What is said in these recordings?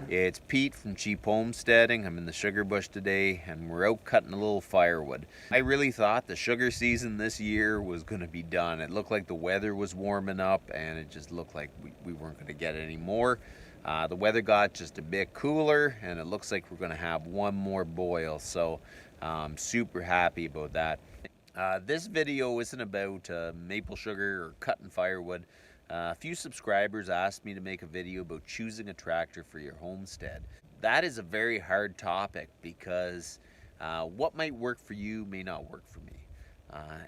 It's Pete from Cheap Homesteading. I'm in the sugar bush today and we're out cutting a little firewood. I really thought the sugar season this year was going to be done. It looked like the weather was warming up and it just looked like we weren't going to get any more. The weather got just a bit cooler and it looks like we're going to have one more boil, so I'm super happy about that. This video isn't about maple sugar or cutting firewood. A few subscribers asked me to make a video about choosing a tractor for your homestead. That is a very hard topic because what might work for you may not work for me.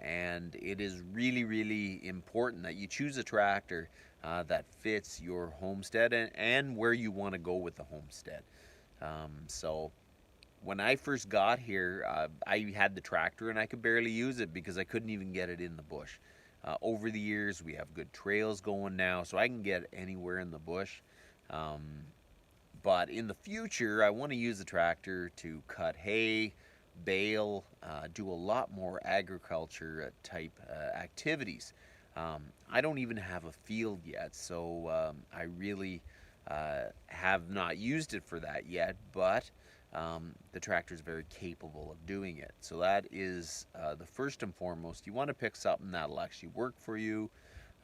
And it is really important that you choose a tractor that fits your homestead and where you want to go with the homestead. So when I first got here, I had the tractor and I could barely use it because I couldn't even get it in the bush. Over the years, we have good trails going now, so I can get anywhere in the bush. But in the future, I want to use the tractor to cut hay, bale, do a lot more agriculture type activities. I don't even have a field yet, so I really have not used it for that yet, but the tractor is very capable of doing it. So that is the first and foremost. You want to pick something that'll actually work for you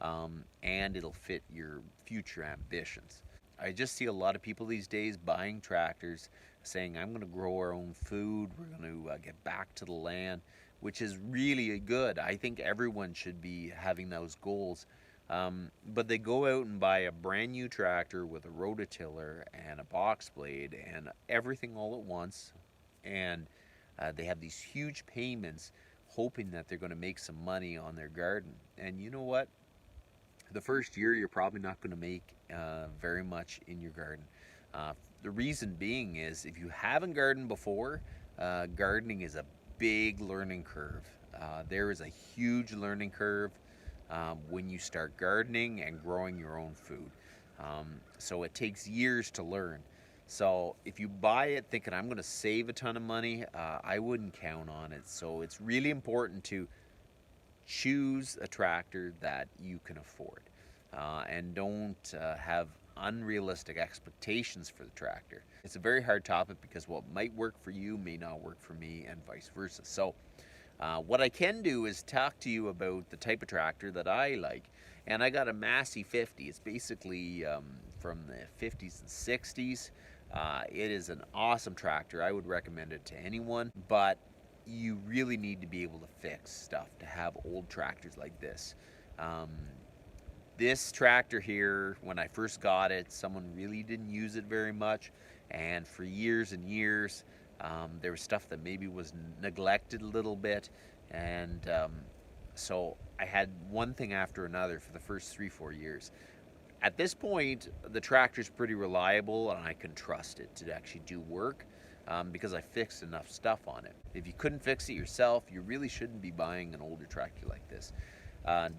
and it'll fit your future ambitions. I just see a lot of people these days buying tractors saying, I'm going to grow our own food, we're going to get back to the land, which is really good. I think everyone should be having those goals. But they go out and buy a brand new tractor with a rototiller and a box blade and everything all at once, and they have these huge payments hoping that they're going to make some money on their garden. And you know what? The first year you're probably not going to make very much in your garden. The reason being is if you haven't gardened before, gardening is a big learning curve. There is a huge learning curve when you start gardening and growing your own food. So it takes years to learn. So if you buy it thinking I'm going to save a ton of money, I wouldn't count on it. So it's really important to choose a tractor that you can afford and don't have unrealistic expectations for the tractor. It's a very hard topic because what might work for you may not work for me and vice versa. So what I can do is talk to you about the type of tractor that I like. And I got a Massey 50. It's basically from the 50s and 60s. It is an awesome tractor. I would recommend it to anyone, but you really need to be able to fix stuff to have old tractors like this. This tractor here, when I first got it, someone really didn't use it very much, and for years and years there was stuff that maybe was neglected a little bit, and so I had one thing after another for the first 3-4 years. At this point, the tractor's pretty reliable and I can trust it to actually do work because I fixed enough stuff on it. If you couldn't fix it yourself, you really shouldn't be buying an older tractor like this.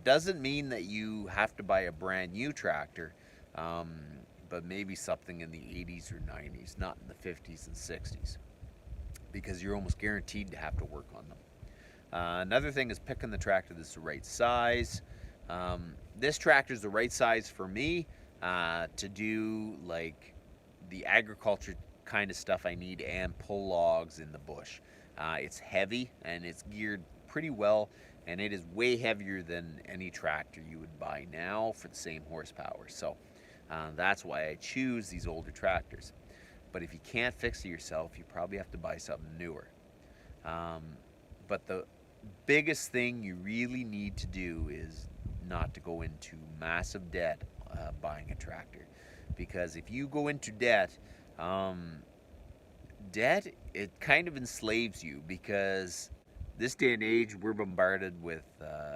Doesn't mean that you have to buy a brand new tractor, but maybe something in the 80s or 90s, not in the 50s and 60s, because you're almost guaranteed to have to work on them. Another thing is picking the tractor that's the right size. This tractor is the right size for me to do like the agriculture kind of stuff I need and pull logs in the bush. It's heavy and it's geared pretty well, and it is way heavier than any tractor you would buy now for the same horsepower. So that's why I choose these older tractors. But if you can't fix it yourself, you probably have to buy something newer. But the biggest thing you really need to do is not to go into massive debt buying a tractor. Because if you go into debt, it kind of enslaves you, because This day and age, we're bombarded with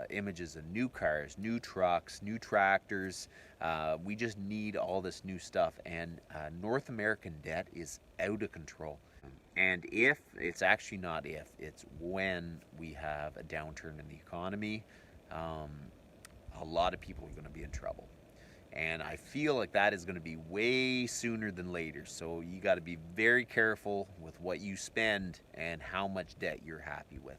images of new cars, new trucks, new tractors. We just need all this new stuff, and North American debt is out of control. And if, it's actually not if, it's when we have a downturn in the economy, a lot of people are going to be in trouble. And I feel like that is going to be way sooner than later. So you got to be very careful with what you spend and how much debt you're happy with.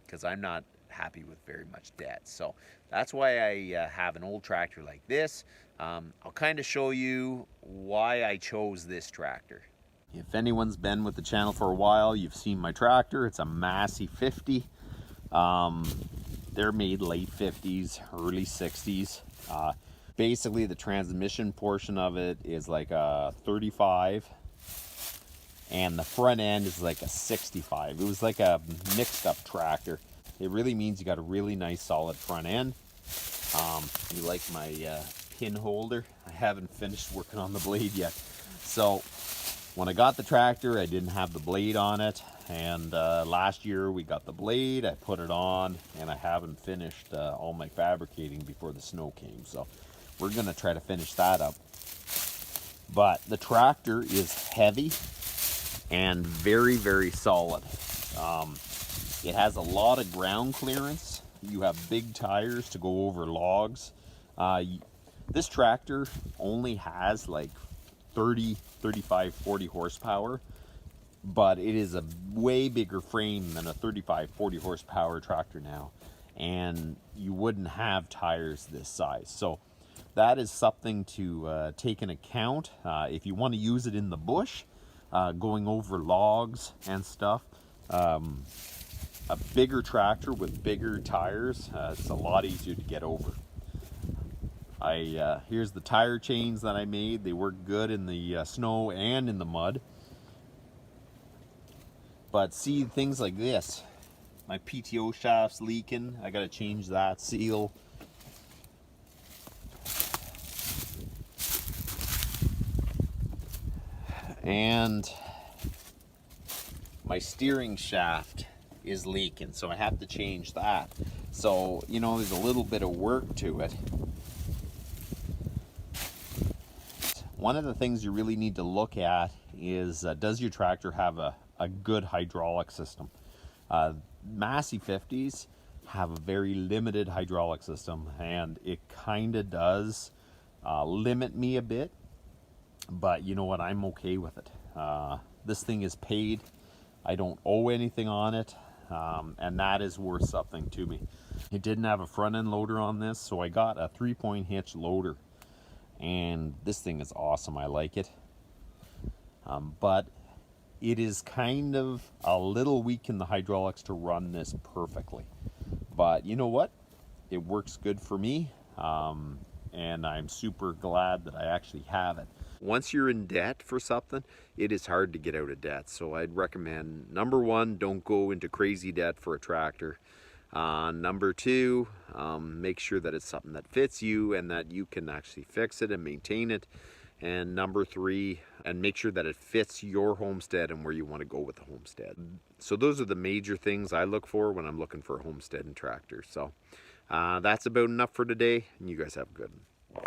Because I'm not happy with very much debt. So that's why I have an old tractor like this. I'll kind of show you why I chose this tractor. If anyone's been with the channel for a while, you've seen my tractor. It's a Massey 50. They're made late 50s, early 60s. Basically, the transmission portion of it is like a 35, and the front end is like a 65. It was like a mixed up tractor. It really means you got a really nice solid front end. You like my pin holder? I haven't finished working on the blade yet. So when I got the tractor, I didn't have the blade on it, and last year we got the blade, I put it on, and I haven't finished all my fabricating before the snow came. So we're gonna try to finish that up. But the tractor is heavy and very, very solid. It has a lot of ground clearance. You have big tires to go over logs. This tractor only has like 30, 35, 40 horsepower, but it is a way bigger frame than a 35, 40 horsepower tractor now, and you wouldn't have tires this size. So that is something to take in account if you want to use it in the bush, going over logs and stuff. A bigger tractor with bigger tires, it's a lot easier to get over. Here's the tire chains that I made. They work good in the snow and in the mud. But see, things like this. My PTO shaft's leaking. I gotta change that seal. And my steering shaft is leaking, so I have to change that. So, you know, there's a little bit of work to it. One of the things you really need to look at is, does your tractor have a good hydraulic system? Massey 50s have a very limited hydraulic system, and it kind of does limit me a bit, but you know what, I'm okay with it. This thing is paid. I don't owe anything on it, and that is worth something to me. It didn't have a front end loader on this, so I got a 3-point hitch loader, and this thing is awesome. I like it, but it is kind of a little weak in the hydraulics to run this perfectly. But you know what? It works good for me, and I'm super glad that I actually have it. Once you're in debt for something, it is hard to get out of debt. So I'd recommend, number one, don't go into crazy debt for a tractor. Number two, make sure that it's something that fits you and that you can actually fix it and maintain it. And number three, and make sure that it fits your homestead and where you want to go with the homestead. So those are the major things I look for when I'm looking for a homestead and tractor. So that's about enough for today, and you guys have a good one.